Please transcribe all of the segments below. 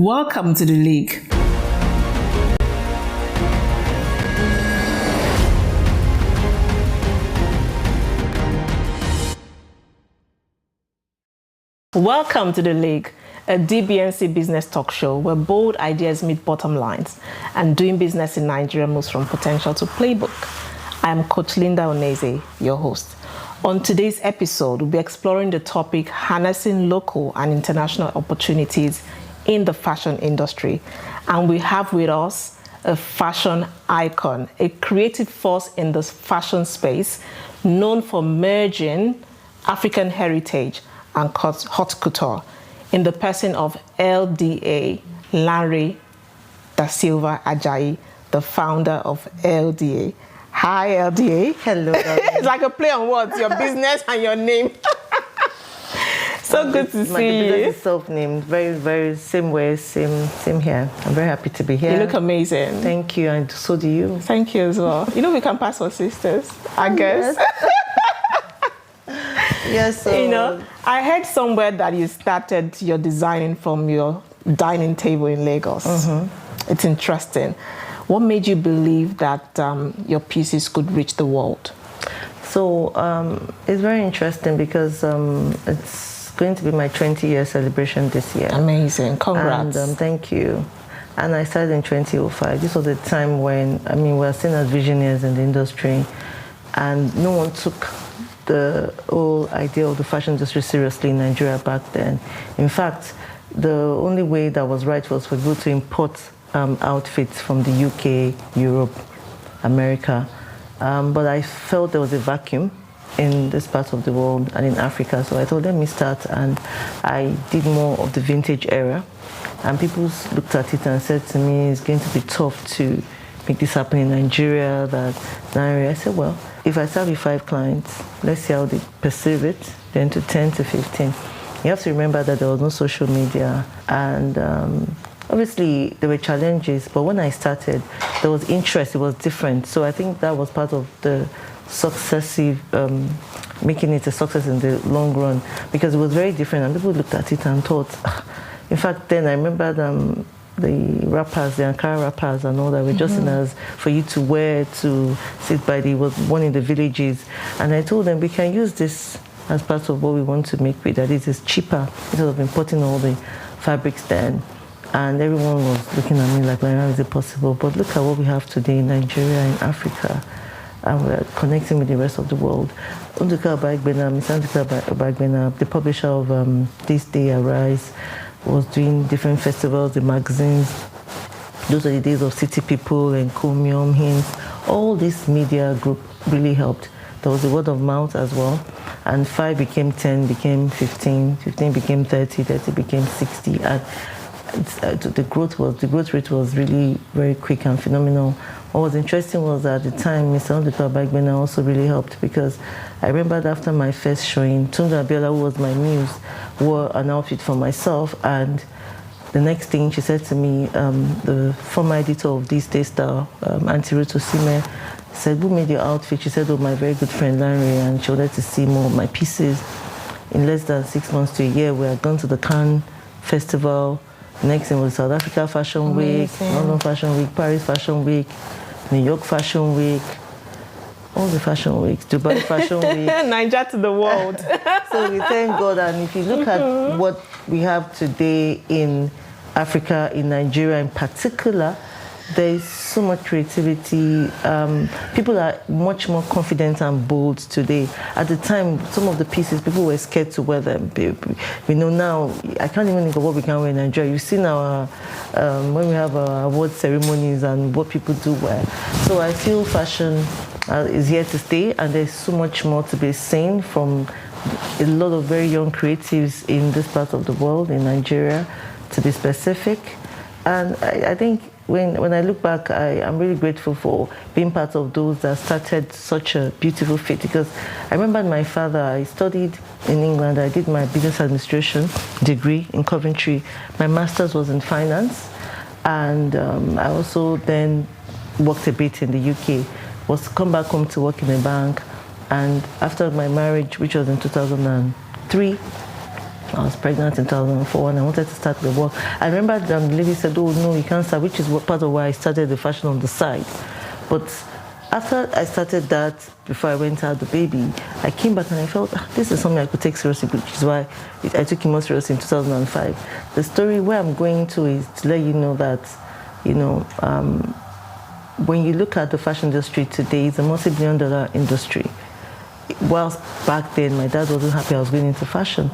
Welcome to the League. Welcome to the League, a DBNC business talk show where bold ideas meet bottom lines and doing business in Nigeria moves from potential to playbook. I am Coach Linda Uneze, your host. On today's episode, we'll be exploring the topic harnessing local and international opportunities in the fashion industry. And we have with us a fashion icon, a creative force in the fashion space, known for merging African heritage and haute couture in the person of LDA, Lanre Da Silva Ajayi, the founder of LDA. Hi, LDA. Hello. It's like a play on words, your business and your name. So good to see you. My business is self-named, very same way, same here. I'm very happy to be here. You look amazing. Thank you, and so do you. Thank you as well. You know we can pass for sisters, I guess. Yes. So, you know, I heard somewhere that you started your designing from your dining table in Lagos. Mm-hmm. It's interesting. What made you believe that your pieces could reach the world? So it's very interesting because it's going to be my 20-year celebration this year. Amazing. Congrats. And thank you. And I started in 2005. This was a time when, we were seen as visionaries in the industry, and no one took the whole idea of the fashion industry seriously in Nigeria back then. In fact, the only way that was right was for people to import outfits from the UK, Europe, America. But I felt there was a vacuum in this part of the world and in Africa. So I thought, let me start. And I did more of the vintage era. And people looked at it and said to me, it's going to be tough to make this happen in Nigeria. I said, well, if I start with 5 clients, let's see how they perceive it, then to 10 to 15. You have to remember that there was no social media. And obviously, there were challenges, but when I started, there was interest, it was different. So I think that was part of the making it a success in the long run, because it was very different, and people looked at it and thought, in fact, then I remember the rappers, the Ankara rappers and all that were just as for you to wear, to sit by was one in the villages. And I told them, we can use this as part of what we want to make with that. It is cheaper instead of importing all the fabrics then. And everyone was looking at me like, how is it possible? But look at what we have today in Nigeria and Africa, and we're connecting with the rest of the world. Unduka Bagbena, the publisher of This Day Arise, was doing different festivals, the magazines. Those are the days of City People and Comium, Hints. All this media group really helped. There was the word of mouth as well. And 5 became 10, became 15, 15 became 30, 30 became 60. And the growth rate was really very quick and phenomenal. What was interesting was that at the time, Mr. Unduka Bagbena also really helped, because I remembered after my first showing, Tunde Abiola, who was my muse, wore an outfit for myself, and the next thing she said to me, the former editor of This Day Style, Auntie Ruth Osime, said, who made your outfit? She said, oh, my very good friend Lanre, and she wanted to see more of my pieces. In less than 6 months to a year, we had gone to the Cannes Festival. Next thing was South Africa Fashion Week, London Fashion Week, Paris Fashion Week, New York Fashion Week, all the fashion weeks, Dubai Fashion Week. Nigeria to the world. So we thank God. And if you look at what we have today in Africa, in Nigeria in particular, there is so much creativity. People are much more confident and bold today. At the time, some of the pieces, people were scared to wear them. We know now, I can't even think of what we can wear in Nigeria. You've seen our, when we have our award ceremonies and what people do wear. So I feel fashion is here to stay, and there's so much more to be seen from a lot of very young creatives in this part of the world, in Nigeria, to be specific. And I think when I look back, I'm really grateful for being part of those that started such a beautiful fit, because I remember my father, I studied in England, I did my business administration degree in Coventry. My master's was in finance, and I also then worked a bit in the UK, was to come back home to work in a bank. And after my marriage, which was in 2003, I was pregnant in 2004 and I wanted to start the work. I remember the lady said, oh no, you can't start, which is part of why I started the fashion on the side. But after I started that, before I went to have the baby, I came back and I felt, this is something I could take seriously, which is why I took it more seriously in 2005. The story where I'm going to is to let you know that, when you look at the fashion industry today, it's a multi-billion-dollar industry. Whilst back then, my dad wasn't happy I was going into fashion.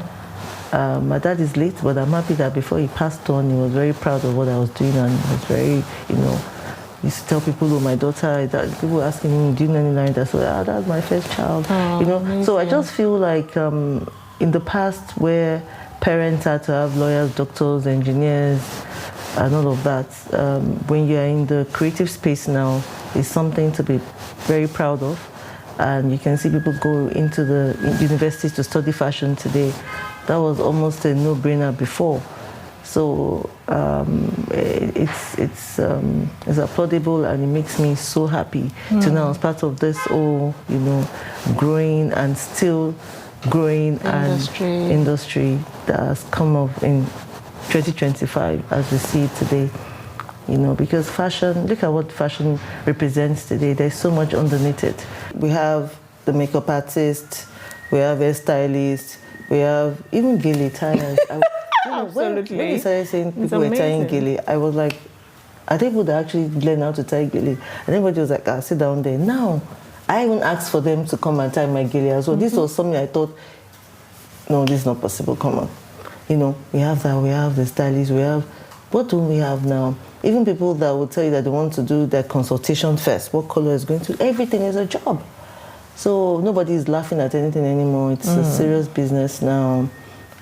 My dad is late, but I'm happy that before he passed on, he was very proud of what I was doing and was very, he used to tell people, oh, my daughter, people were asking me, do you know any Lanre? I said, that's my first child. Amazing. So I just feel like in the past where parents had to have lawyers, doctors, engineers, and all of that, when you're in the creative space now, it's something to be very proud of. And you can see people go into the universities to study fashion today. That was almost a no-brainer before. So it's applaudable, and it makes me so happy to now as part of this whole, growing and still growing industry that has come up in 2025 as we see it today. Because fashion, look at what fashion represents today. There's so much underneath it. We have the makeup artist, we have hairstylists, we have even gilly tyers. Absolutely. When they started saying people were tying gilly, I was like, are they people that actually learn how to tie gilly? And everybody was like, sit down there. Now, I even asked for them to come and tie my gilly as well. This was something I thought, no, this is not possible, come on. We have that, we have the stylists, we have, what do we have now? Even people that will tell you that they want to do their consultation first, what color is going to, everything is a job. So nobody is laughing at anything anymore. It's a serious business now.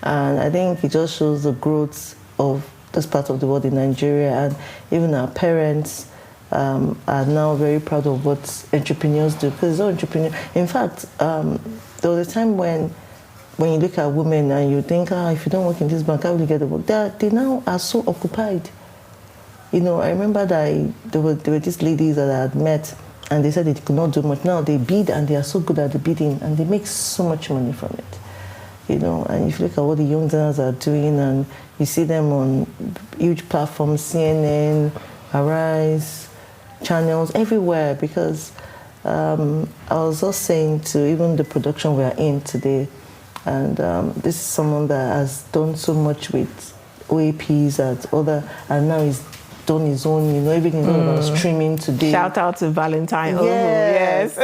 And I think it just shows the growth of this part of the world in Nigeria, and even our parents are now very proud of what entrepreneurs do, because it's all entrepreneur. In fact, there was a time when you look at women and you think, if you don't work in this bank, how will you get the work? They now are so occupied. I remember that there were these ladies that I had met, and they said they could not do much. Now they bid, and they are so good at the bidding, and they make so much money from it. And if you look at what the young designers are doing, and you see them on huge platforms, CNN, Arise, channels, everywhere, because I was just saying to even the production we are in today, and this is someone that has done so much with OAPs and now he's done his own, everything all about streaming today. Shout out to Valentine. Yes.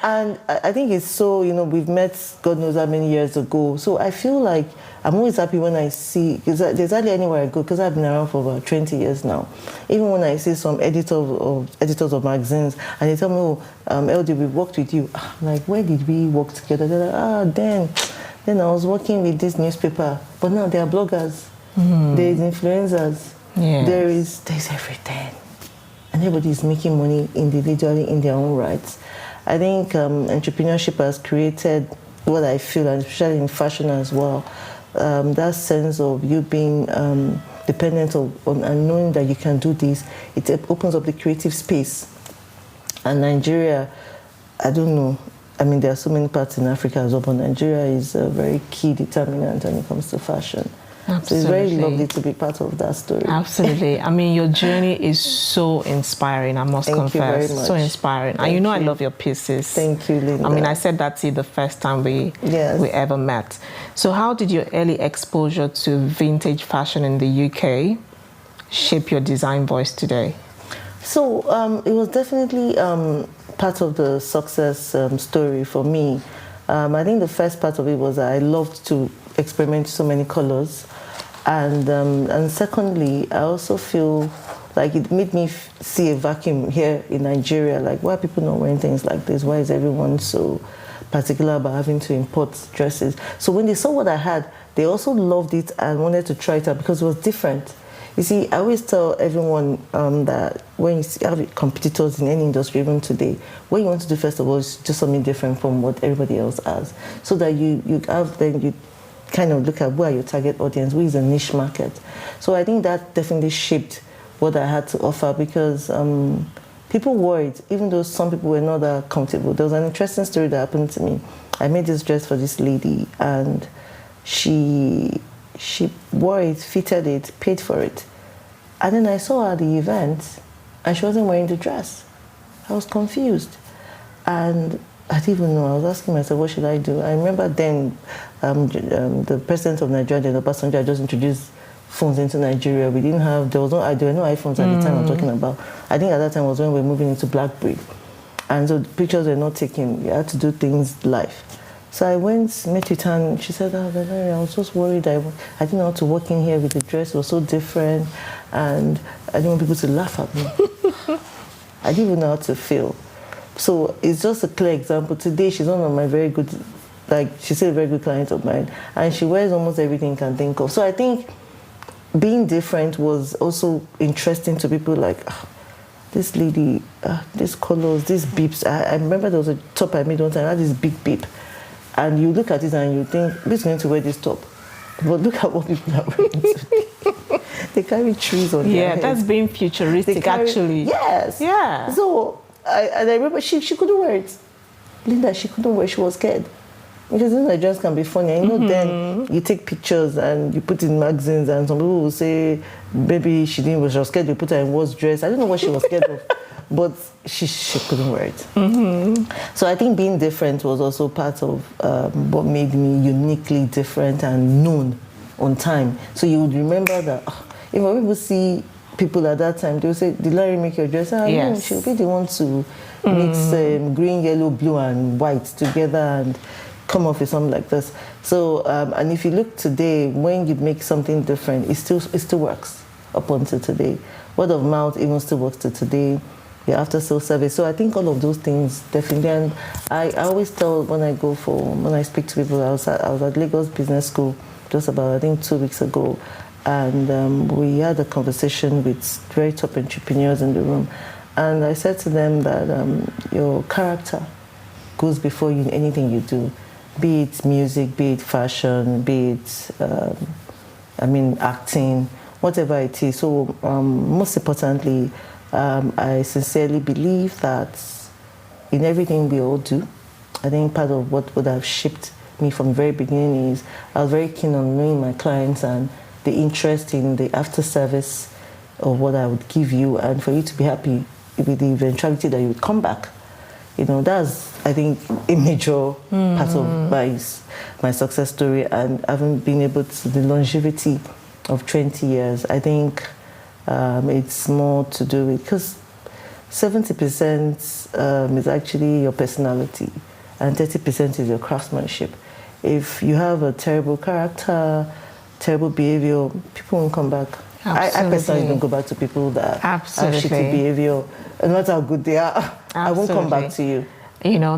And I think it's so, we've met God knows how many years ago. So I feel like I'm always happy when I see, because there's hardly anywhere I go, because I've been around for about 20 years now. Even when I see some editors of magazines, and they tell me, LD, we worked with you. I'm like, where did we work together? They're like, then I was working with this newspaper. But now they are bloggers. There's influencers. Yes. There's everything. And everybody is making money individually in their own rights. I think entrepreneurship has created what I feel, and especially in fashion as well, that sense of you being dependent on and knowing that you can do this. It opens up the creative space. And Nigeria, I don't know, there are so many parts in Africa as well, but Nigeria is a very key determinant when it comes to fashion. Absolutely. So it's very lovely to be part of that story. Absolutely. Your journey is so inspiring, I must confess. Thank you very much. So inspiring. Thank and you. I love your pieces. Thank you, Linda. I said that to you the first time we ever met. So how did your early exposure to vintage fashion in the UK shape your design voice today? So it was definitely part of the success story for me. I think the first part of it was that I loved to experiment so many colors, and secondly, I also feel like it made me see a vacuum here in Nigeria. Like, why are people not wearing things like this? Why is everyone so particular about having to import dresses? So when they saw what I had, they also loved it and wanted to try it out because it was different. You see, I always tell everyone that when you have competitors in any industry, even today, what you want to do first of all is just something different from what everybody else has, so that you kind of look at who are your target audience, who is a niche market. So I think that definitely shaped what I had to offer, because people worried, even though some people were not that comfortable. There was an interesting story that happened to me. I made this dress for this lady, and she wore it, fitted it, paid for it. And then I saw her at the event, and she wasn't wearing the dress. I was confused. And I didn't even know. I was asking myself, what should I do? I remember then the president of Nigeria, the Obasanjo, had just introduced phones into Nigeria. We didn't have, there were no iPhones at the time I'm talking about. I think at that time was when we were moving into BlackBerry. And so the pictures were not taken. You had to do things live. So I went, met with her, and she said, I was just worried. I didn't know how to walk in here with the dress. It was so different. And I didn't want people to laugh at me. I didn't even know how to feel. So it's just a clear example. Today, she's one of my very good, she's still a very good client of mine. And she wears almost everything you can think of. So I think being different was also interesting to people like, this lady, these colors, these beeps. I remember there was a top I made one time, I had this big beep. And you look at it and you think, who's going to wear this top? But look at what people are wearing today. They carry trees on their heads. Yeah, that's being futuristic, actually. Yes. Yeah. So, I remember she couldn't wear it. Linda, she couldn't wear it. She was scared. Because Nigerians can be funny. And then you take pictures and you put in magazines, and some people will say, maybe she was scared to put her in worst dress. I don't know what she was scared of. But she couldn't wear it. So I think being different was also part of what made me uniquely different and known on time. So you would remember that if people see people at that time, they would say, did Larry make your dress? Yes. No, she'll be the one to mix green, yellow, blue, and white together and come off with something like this. So, and if you look today, when you make something different, it still works up until today. Word of mouth even still works to today. Your after sales service. So I think all of those things definitely. And I always tell when I speak to people, I was at Lagos Business School just about, I think, 2 weeks ago. And we had a conversation with very top entrepreneurs in the room. And I said to them that your character goes before you in anything you do, be it music, be it fashion, be it, acting, whatever it is. So most importantly, I sincerely believe that in everything we all do, I think part of what would have shaped me from the very beginning is I was very keen on knowing my clients and the interest in the after service of what I would give you, and for you to be happy with the eventuality that you would come back. That's, I think, a major part of my success story, and having been able to, the longevity of 20 years, I think it's more to do with, because 70% is actually your personality and 30% is your craftsmanship. If you have a terrible character, terrible behavior, people won't come back. I personally don't go back to people that have shitty behavior, no matter how good they are. I won't come back to you.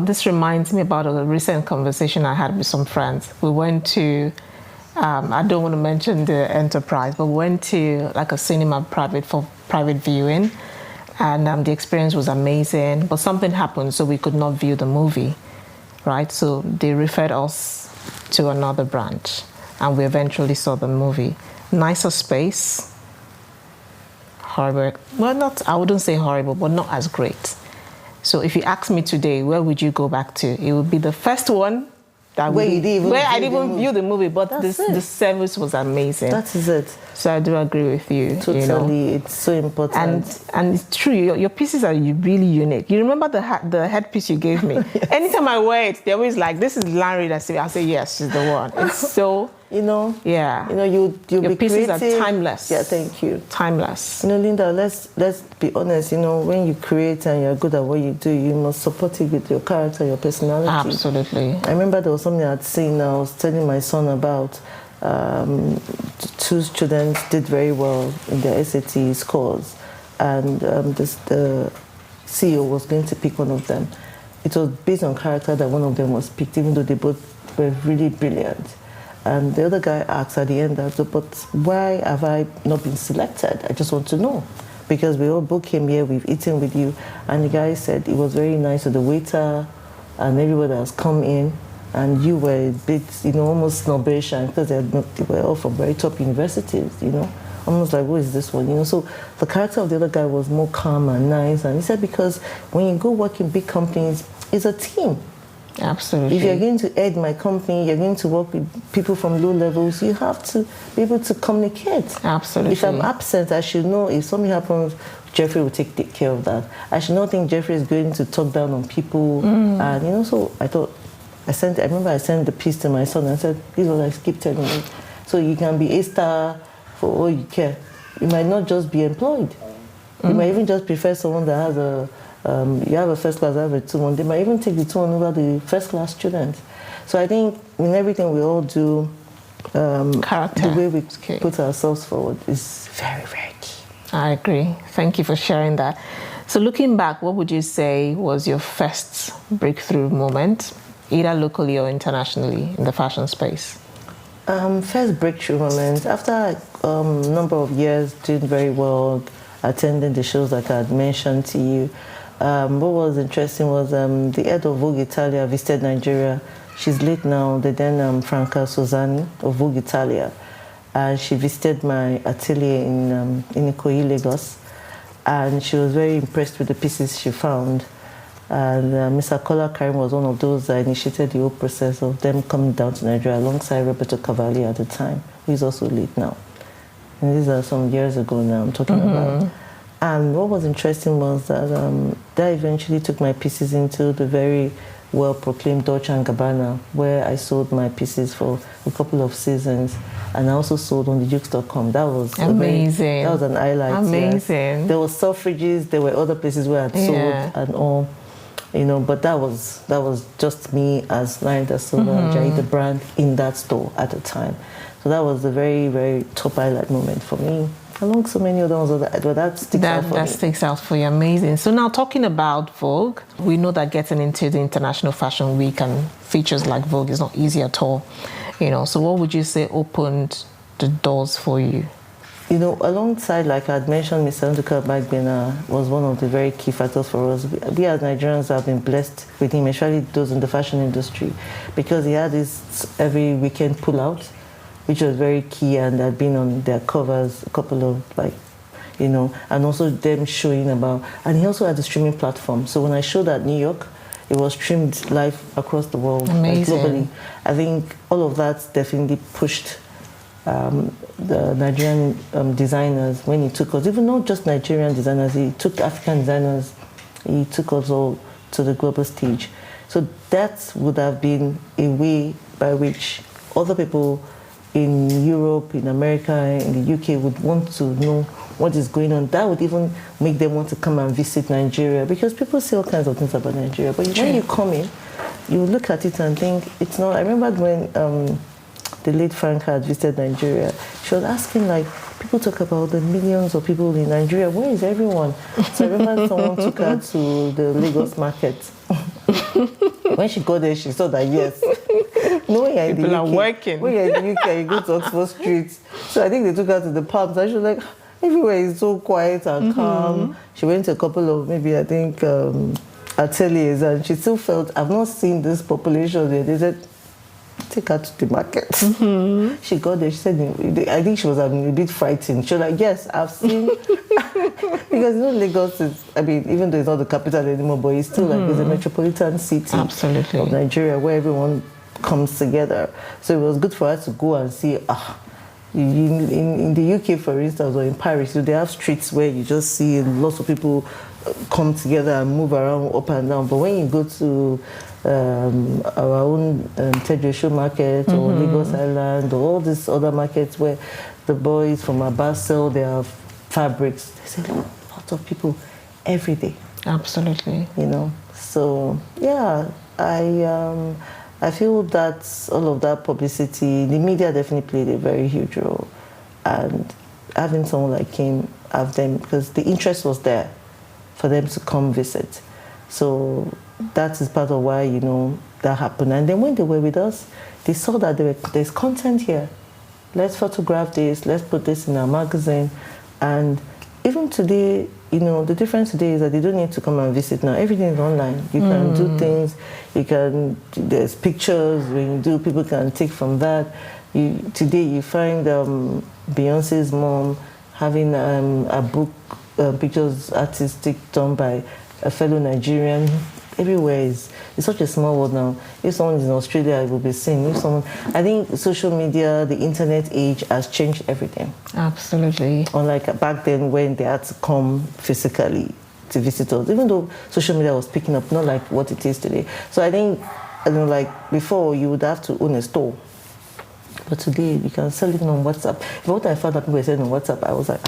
This reminds me about a recent conversation I had with some friends. We went to, I don't want to mention the enterprise, but we went to like a cinema for private viewing, and the experience was amazing. But something happened, so we could not view the movie, right? So they referred us to another branch, and we eventually saw the movie. Nicer space, horrible. Well, I wouldn't say horrible, but not as great. So if you ask me today, where would you go back to? It would be the first one that where I didn't even view the movie, but the service was amazing. That is it. So I do agree with you. Totally, it's so important. And it's true. Your pieces are really unique. You remember the headpiece you gave me? Yes. Anytime I wear it, they're always like, "This is Lanre Da Silva." I say, "Yes, she's the one." It's so. Yeah. Your be pieces creative. are timeless. Yeah, thank you. Timeless. Linda, let's be honest. When you create and you're good at what you do, you must support it with your character, your personality. Absolutely. I remember there was something I'd seen. I was telling my son about. 2 students did very well in their SAT scores, and the CEO was going to pick one of them. It was based on character that one of them was picked, even though they both were really brilliant. And the other guy asked at the end, "But why have I not been selected? I just want to know. Because we all both came here, we've eaten with you." And the guy said it was very nice to the waiter and everybody that has come in. And you were a bit, almost snobbish, and because they were all from very top universities, almost like, who is this one? So the character of the other guy was more calm and nice. And he said, because when you go work in big companies, it's a team. Absolutely. If you're going to head my company, you're going to work with people from low levels, you have to be able to communicate. Absolutely. If I'm absent, I should know if something happens, Jeffrey will take care of that. I should not think Jeffrey is going to talk down on people. And, you know, so I thought, I remember I sent the piece to my son and said, this is what I keep telling you. So you can be a star for all you care. You might not just be employed. You might even just prefer someone that has you have a first class, I have a 2-1. They might even take the 2-1 over the first class students. So I think in everything we all do, character, the way we put ourselves forward is very, very key. I agree. Thank you for sharing that. So looking back, what would you say was your first breakthrough moment, either locally or internationally in the fashion space? First breakthrough moment, after a number of years doing very well, attending the shows like I had mentioned to you, what was interesting was the head of Vogue Italia visited Nigeria. She's late now, the then Franca Sozani of Vogue Italia. And she visited my atelier in Ikoyi, Lagos. And she was very impressed with the pieces she found. And Mr. Kola Karim was one of those that initiated the whole process of them coming down to Nigeria alongside Roberto Cavalli at the time, who is also late now. And these are some years ago now I'm talking about. And what was interesting was that that eventually took my pieces into the very well-proclaimed Dolce & Gabbana, where I sold my pieces for a couple of seasons. And I also sold on the Jukes.com. That was amazing. That was an highlight. Amazing. Yes. There were suffrages, there were other places where I'd sold and all. You know, but that was just me as Lanre Da Silva Ajayi, the brand in that store at the time. So that was a very, very top highlight moment for me. Along so many other ones, but that sticks out for me. That sticks out for you. Amazing. So now talking about Vogue, we know that getting into the International Fashion Week and features like Vogue is not easy at all. You know, so what would you say opened the doors for you? You know, alongside, like I had mentioned, Mr. Nduka Bagbena was one of the very key factors for us. We as Nigerians have been blessed with him, especially those in the fashion industry, because he had this every weekend pull-out, which was very key, and had been on their covers a couple of, like, you know, and also them showing about, and he also had a streaming platform. So when I showed at New York, it was streamed live across the world, like globally. I think all of that definitely pushed the Nigerian designers when he took us, even not just Nigerian designers, he took African designers, he took us all to the global stage. So that would have been a way by which other people in Europe, in America, in the UK would want to know what is going on. That would even make them want to come and visit Nigeria, because people say all kinds of things about Nigeria. But when you come in, you look at it and think, it's not. I remember when the late Frank had visited Nigeria, she was asking, like, people talk about the millions of people in Nigeria. Where is everyone? So I remember someone took her to the Lagos market. When she got there, she saw that, yes, no, when you're in people the UK, are working. When you're in the UK, you go to Oxford Street. So I think they took her to the pubs, and she was like, everywhere is so quiet and calm. She went to a couple of, maybe, I think, ateliers, and she still felt, I've not seen this population there. They said, take her to the market. She got there, she said, I think she was a bit frightened. She was like, yes, I've seen, because, you know, Lagos is, I mean, even though it's not the capital anymore, but it's still like, it's a metropolitan city of Nigeria where everyone comes together. So it was good for us to go and see, in the UK, for instance, or in Paris, they have streets where you just see lots of people come together and move around up and down. But when you go to our own Tejesho market or Lagos Island or all these other markets where the boys from Abba sell their fabrics, there's a lot of people every day. Absolutely. You know, so yeah, I feel that all of that publicity, the media definitely played a very huge role, and having someone like him have them, because the interest was there for them to come visit. So that is part of why, you know, that happened. And then when they were with us, they saw that there's content here. Let's photograph this, let's put this in our magazine. And even today, you know, the difference today is that they don't need to come and visit now. Everything is online. You can do things, there's pictures when you do, people can take from that. Today you find Beyonce's mom having a book, pictures artistic done by a fellow Nigerian everywhere is, it's such a small world now. If someone is in Australia, it will be seen. If someone, I think social media, the internet age has changed everything. Absolutely. Unlike back then when they had to come physically to visit us, even though social media was picking up, not like what it is today. So I think, like before, you would have to own a store. But today, you can sell it on WhatsApp. But what I found that people were selling on WhatsApp, I was like,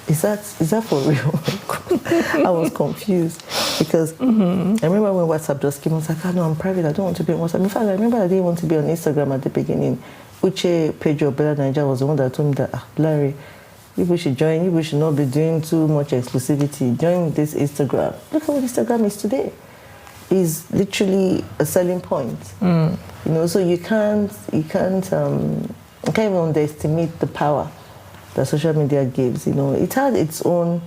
is that for real? I was confused because I remember when WhatsApp just came, I was like, no, I'm private, I don't want to be on WhatsApp. In fact, I remember I didn't want to be on Instagram at the beginning. Uche Pedro Bella Niger was the one that told me that, Larry, people should join, people should not be doing too much exclusivity. Join this Instagram. Look at what Instagram is today. It's literally a selling point. You know, so you can't even underestimate the power that social media gives. You know, it had its own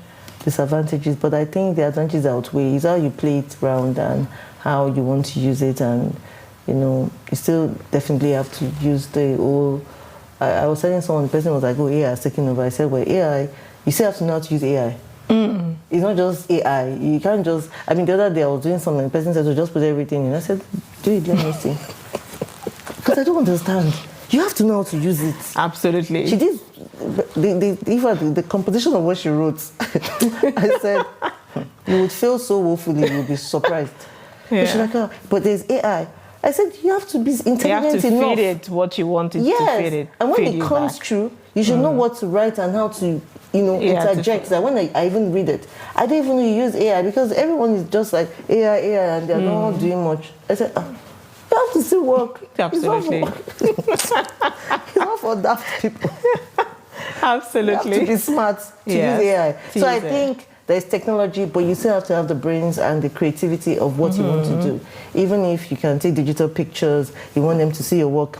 disadvantages, but I think the advantages outweigh. It's how you play it around and how you want to use it, and you know, you still definitely have to use the whole. I was telling someone, the person was like, "Oh, AI is taking over." I said, "Well, AI, you still have to know how to use AI. It's not just AI. You can't just." I mean, the other day I was doing something. The person said, "So just put everything in." I said, "Do it, let me see." Because I don't understand. You have to know how to use it. Absolutely. She did the composition of what she wrote. I said, you would feel so woefully, you would be surprised. Yeah. But she's like, oh, but there's AI. I said, you have to be intelligent enough. You have to feed it what you want it to feed it. And when it comes true, you should know what to write and how to, interject. That when I even read it, I didn't even know you use AI because everyone is just like AI, and they're not doing much. I said, you have to still work. Absolutely. It's not for daft people. Absolutely. You have to be smart to use AI. So I think there's technology, but you still have to have the brains and the creativity of what you want to do. Even if you can take digital pictures, you want them to see your work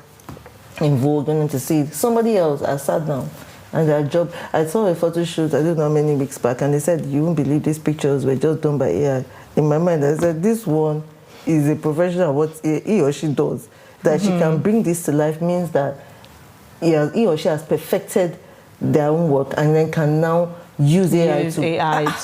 in vogue, you want them to see somebody else has sat down and their job. I saw a photo shoot, I don't know how many weeks back, and they said, you won't believe these pictures were just done by AI. In my mind, I said, this one is a professional of what he or she does. That she can bring this to life means that he or she has perfected their own work and then can now use AI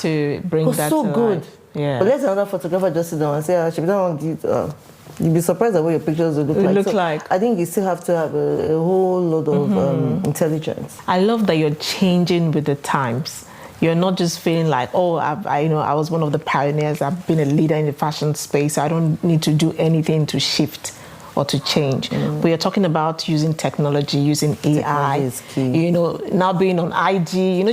to bring that so to good. life. Yeah. But let's another photographer just sit down and say, she don't want you'd be surprised at what your pictures will look like. I think you still have to have a whole lot of intelligence. I love that you're changing with the times. You're not just feeling like, oh, I was one of the pioneers. I've been a leader in the fashion space. So I don't need to do anything to shift or to change. But you're talking about using technology, using AI. Is key. Now being on IG.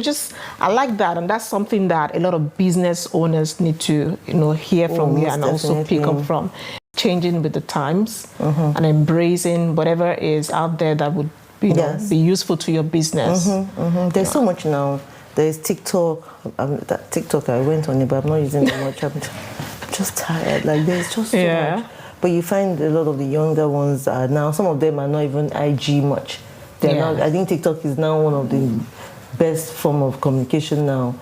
I like that, and that's something that a lot of business owners need to, hear from you and also pick up from. Changing with the times and embracing whatever is out there that would, be useful to your business. There's so much now. There's TikTok. That TikTok I went on it, but I'm not using it much. I'm just tired. Like there's just so much. But you find a lot of the younger ones are now. Some of them are not even IG much. They're now. I think TikTok is now one of the best form of communication now.